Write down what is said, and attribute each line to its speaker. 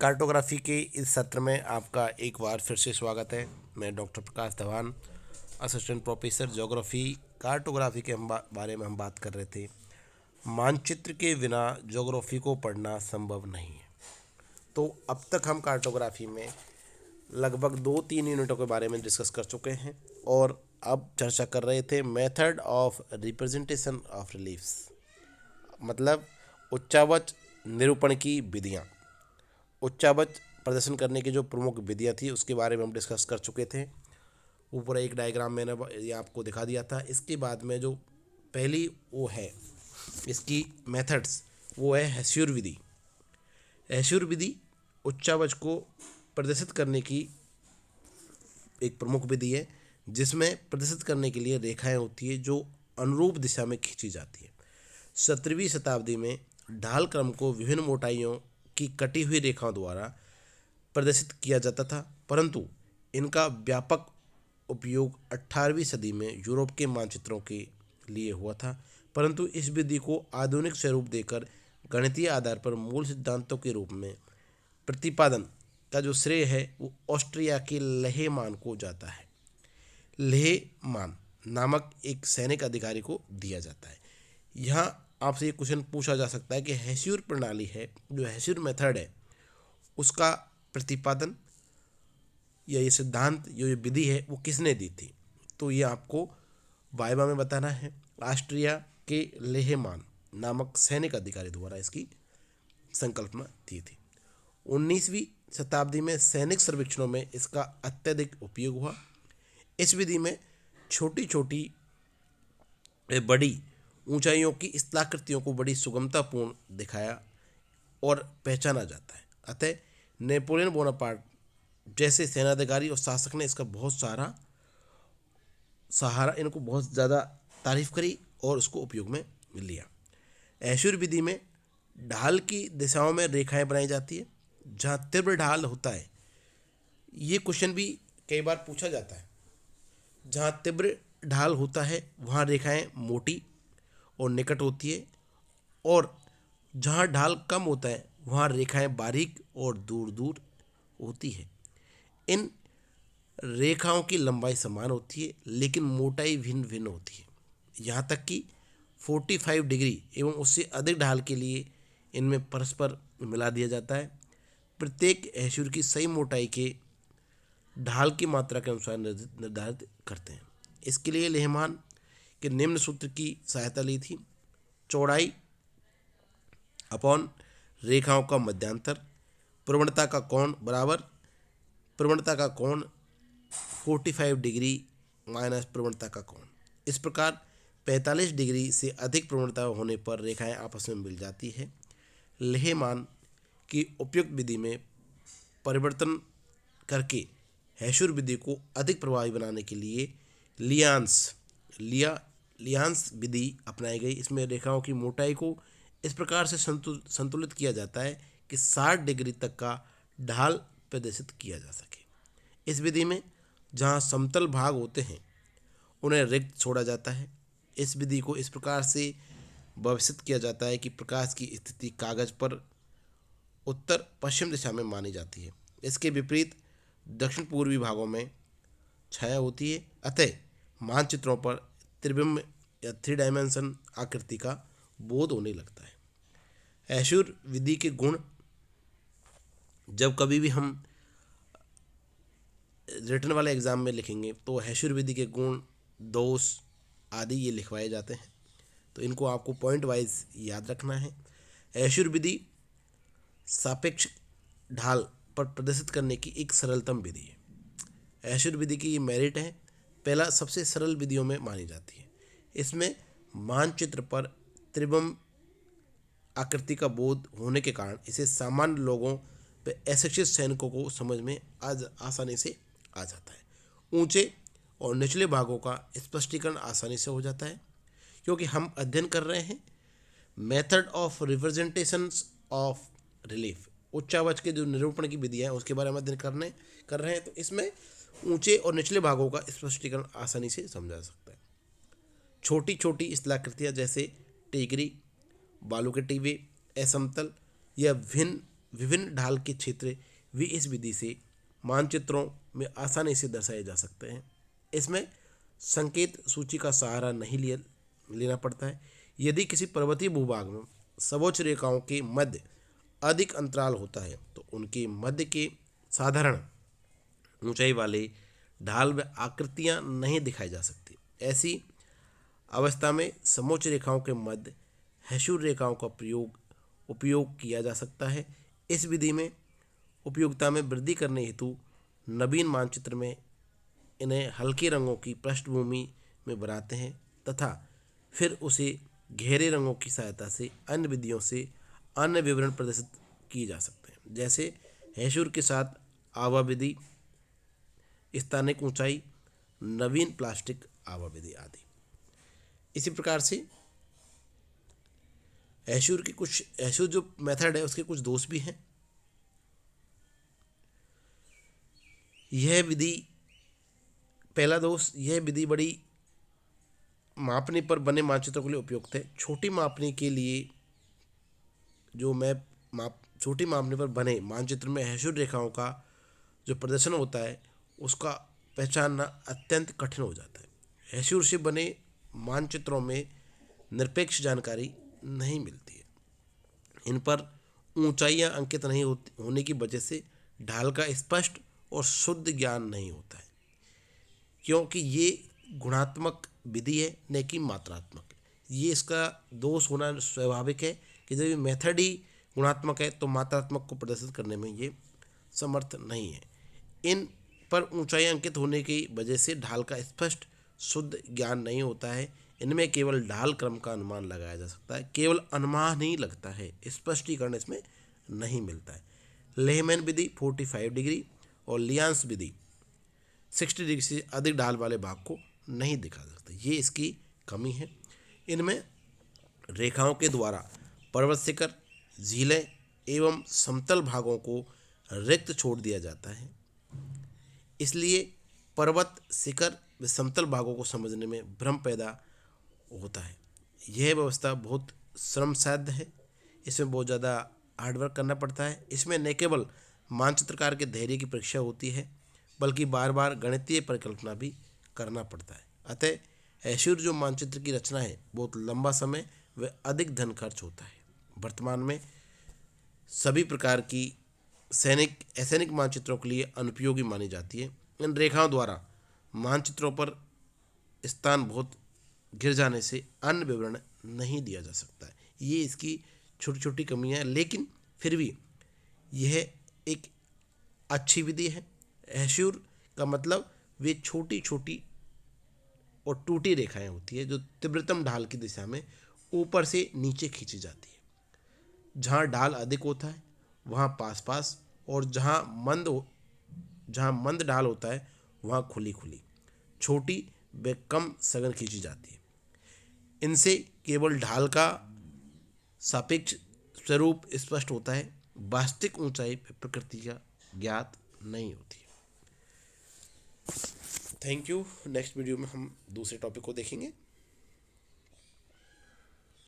Speaker 1: Cartography के इस सत्र में आपका एक बार फिर से स्वागत है। मैं डॉक्टर प्रकाश धवान, असिस्टेंट प्रोफेसर ज्योग्राफी। कार्टोग्राफी के बारे में हम बात कर रहे थे। मानचित्र के बिना ज्योग्राफी को पढ़ना संभव नहीं है। तो अब तक हम कार्टोग्राफी में लगभग 2-3 यूनिटों के बारे में डिस्कस कर चुके हैं और अब चर्चा कर रहे थे method of representation of reliefs, मतलब उच्चावच निरूपण की विधियाँ। उच्चावच प्रदर्शन करने की जो प्रमुख विधियाँ थी उसके बारे में हम डिस्कस कर चुके थे। ऊपर एक डायग्राम मैंने ये आपको दिखा दिया था। इसके बाद में जो पहली वो है इसकी मेथड्स, वो है हेस्यूर विधि। हेस्यूर विधि उच्चावच को प्रदर्शित करने की एक प्रमुख विधि है, जिसमें प्रदर्शित करने के लिए रेखाएं होती है जो अनुरूप दिशा में खींची जाती है। 17वीं शताब्दी में ढाल क्रम को विभिन्न मोटाइयों की कटी हुई रेखाओं द्वारा प्रदर्शित किया जाता था, परंतु इनका व्यापक उपयोग 18वीं सदी में यूरोप के मानचित्रों के लिए हुआ था। परंतु इस विधि को आधुनिक स्वरूप देकर गणितीय आधार पर मूल सिद्धांतों के रूप में प्रतिपादन का जो श्रेय है वो ऑस्ट्रिया के लेहेमान को जाता है। लेहेमान नामक एक सैनिक अधिकारी को दिया जाता है। यहाँ आपसे ये क्वेश्चन पूछा जा सकता है कि हेस्यूर प्रणाली है, जो हेस्यूर मेथड है, उसका प्रतिपादन या ये सिद्धांत, ये विधि है, वो किसने दी थी। तो ये आपको वाइवा में बताना है। ऑस्ट्रिया के लेहेमान नामक सैनिक अधिकारी द्वारा इसकी संकल्पना दी थी। 19वीं शताब्दी में सैनिक सर्वेक्षणों में इसका अत्यधिक उपयोग हुआ। इस विधि में छोटी छोटी बड़ी ऊंचाइयों की स्थलाकृतियों को बड़ी सुगमतापूर्ण दिखाया और पहचाना जाता है। अतः नेपोलियन बोनापार्ट जैसे सेनाधिकारी और शासक ने इसका बहुत सारा सहारा, इनको बहुत ज़्यादा तारीफ करी और उसको उपयोग में लिया। हेस्यूर विधि में ढाल की दिशाओं में रेखाएं बनाई जाती है जहाँ तीव्र ढाल होता है। ये क्वेश्चन भी कई बार पूछा जाता है। जहाँ तीव्र ढाल होता है वहाँ रेखाएं मोटी और निकट होती है, और जहाँ ढाल कम होता है वहाँ रेखाएं बारीक और दूर दूर होती है। इन रेखाओं की लंबाई समान होती है लेकिन मोटाई भिन्न भिन्न होती है। यहाँ तक कि 45 डिग्री एवं उससे अधिक ढाल के लिए इनमें परस्पर मिला दिया जाता है। प्रत्येक हेस्यूर की सही मोटाई के ढाल की मात्रा के अनुसार निर्धारित करते हैं। इसके लिए लेहमान के निम्न सूत्र की सहायता ली थी। चौड़ाई अपॉन रेखाओं का मध्यांतर, प्रवणता का कोण बराबर प्रवणता का कोण 45 डिग्री माइनस प्रवणता का कोण। इस प्रकार 45 डिग्री से अधिक प्रवणता होने पर रेखाएं आपस में मिल जाती है। लेहमान की उपयुक्त विधि में परिवर्तन करके हेस्यूर विधि को अधिक प्रभावी बनाने के लिए लियांस विधि अपनाई गई। इसमें रेखाओं की मोटाई को इस प्रकार से संतुलित किया जाता है कि 60 डिग्री तक का ढाल प्रदर्शित किया जा सके। इस विधि में जहाँ समतल भाग होते हैं उन्हें रिक्त छोड़ा जाता है। इस विधि को इस प्रकार से व्यवस्थित किया जाता है कि प्रकाश की स्थिति कागज पर उत्तर पश्चिम दिशा में मानी जाती है। इसके विपरीत दक्षिण पूर्वी भागों में छाया होती है। अतः मानचित्रों पर त्रिबिंब या 3 डायमेंशन आकृति का बोध होने लगता है। हेस्यूर विधि के गुण जब कभी भी हम रिटन वाले एग्जाम में लिखेंगे तो हेस्यूर विधि के गुण, दोष आदि ये लिखवाए जाते हैं, तो इनको आपको पॉइंट वाइज याद रखना है। हेस्यूर विधि सापेक्ष ढाल पर प्रदर्शित करने की एक सरलतम विधि है। हेस्यूर विधि की ये मेरिट है, पहला सबसे सरल विधियों में मानी जाती है। इसमें मानचित्र पर त्रिबिंब आकृति का बोध होने के कारण इसे सामान्य लोगों व अशिक्षित सैनिकों को समझ में आसानी से आ जाता है। ऊंचे और निचले भागों का स्पष्टीकरण आसानी से हो जाता है, क्योंकि हम अध्ययन कर रहे हैं method of representations of relief. उच्चावच के जो निरूपण की विधि है उसके बारे में अध्ययन कर रहे हैं, तो इसमें ऊंचे और निचले भागों का स्पष्टीकरण आसानी से समझा जा सकता है। छोटी छोटी स्थलाकृतियाँ जैसे टेकरी, बालू के टीवे, असमतल या भिन्न विभिन्न ढाल के क्षेत्र भी इस विधि से मानचित्रों में आसानी से दर्शाए जा सकते हैं। इसमें संकेत सूची का सहारा नहीं लेना पड़ता है। यदि किसी पर्वतीय भूभाग में सर्वोच्च रेखाओं के मध्य अधिक अंतराल होता है तो उनके मध्य के साधारण ऊंचाई वाले ढाल में आकृतियां नहीं दिखाई जा सकती। ऐसी अवस्था में समोच्च रेखाओं के मध्य हैशूर रेखाओं का उपयोग किया जा सकता है। इस विधि में उपयोगिता में वृद्धि करने हेतु नवीन मानचित्र में इन्हें हल्के रंगों की पृष्ठभूमि में बनाते हैं तथा फिर उसे गहरे रंगों की सहायता से अन्य विधियों से अन्य विवरण प्रदर्शित किए जा सकते हैं, जैसे हैशूर के साथ आवा विधि, स्थानिक ऊंचाई, नवीन प्लास्टिक आवा विधि आदि। इसी प्रकार से हैशूर जो मेथड है उसके कुछ दोष भी हैं। पहला दोष, यह विधि बड़ी मापने पर बने मानचित्रों के लिए उपयुक्त है। छोटी मापने पर बने मानचित्र में हैशूर रेखाओं का जो प्रदर्शन होता है उसका पहचानना अत्यंत कठिन हो जाता है। हैशूर से बने मानचित्रों में निरपेक्ष जानकारी नहीं मिलती है। इन पर ऊंचाइयां अंकित नहीं होने की वजह से ढाल का स्पष्ट और शुद्ध ज्ञान नहीं होता है, क्योंकि ये गुणात्मक विधि है न कि मात्रात्मक। ये इसका दोष होना स्वाभाविक है कि जब ये मेथड ही गुणात्मक है तो मात्रात्मक को प्रदर्शित करने में ये समर्थ नहीं है। इन पर ऊंचाई अंकित होने की वजह से ढाल का स्पष्ट शुद्ध ज्ञान नहीं होता है। इनमें केवल ढाल क्रम का अनुमान लगाया जा सकता है, केवल अनुमान ही लगता है, स्पष्टीकरण इसमें नहीं मिलता है। लेहमैन विधि 45 डिग्री और लियांस विधि 60 डिग्री से अधिक ढाल वाले भाग को नहीं दिखा सकता, ये इसकी कमी है। इनमें रेखाओं के द्वारा पर्वत शिखर, झीलें एवं समतल भागों को रिक्त छोड़ दिया जाता है। इसलिए पर्वत शिखर व समतल भागों को समझने में भ्रम पैदा होता है। यह व्यवस्था बहुत श्रम साध्य है, इसमें बहुत ज़्यादा हार्डवर्क करना पड़ता है। इसमें न केवल मानचित्रकार के धैर्य की परीक्षा होती है बल्कि बार बार गणितीय परिकल्पना भी करना पड़ता है। अतः हैशूर जो मानचित्र की रचना है बहुत लंबा समय व अधिक धन खर्च होता है। वर्तमान में सभी प्रकार की असैनिक मानचित्रों के लिए अनुपयोगी मानी जाती है। इन रेखाओं द्वारा मानचित्रों पर स्थान बहुत गिर जाने से अन्य विवरण नहीं दिया जा सकता है। ये इसकी छोटी छोटी कमियां हैं, लेकिन फिर भी यह एक अच्छी विधि है। हैशूर का मतलब वे छोटी छोटी और टूटी रेखाएं होती है जो तीव्रतम ढाल की दिशा में ऊपर से नीचे खींची जाती है। जहाँ ढाल अधिक होता है वहाँ पास पास, और जहाँ मंद ढाल होता है वहाँ खुली खुली छोटी व कम सघन खींची जाती है। इनसे केवल ढाल का सापेक्ष स्वरूप स्पष्ट होता है, वास्तविक ऊंचाई प्रकृति का ज्ञात नहीं होती। Thank you. नेक्स्ट वीडियो में हम दूसरे टॉपिक को देखेंगे।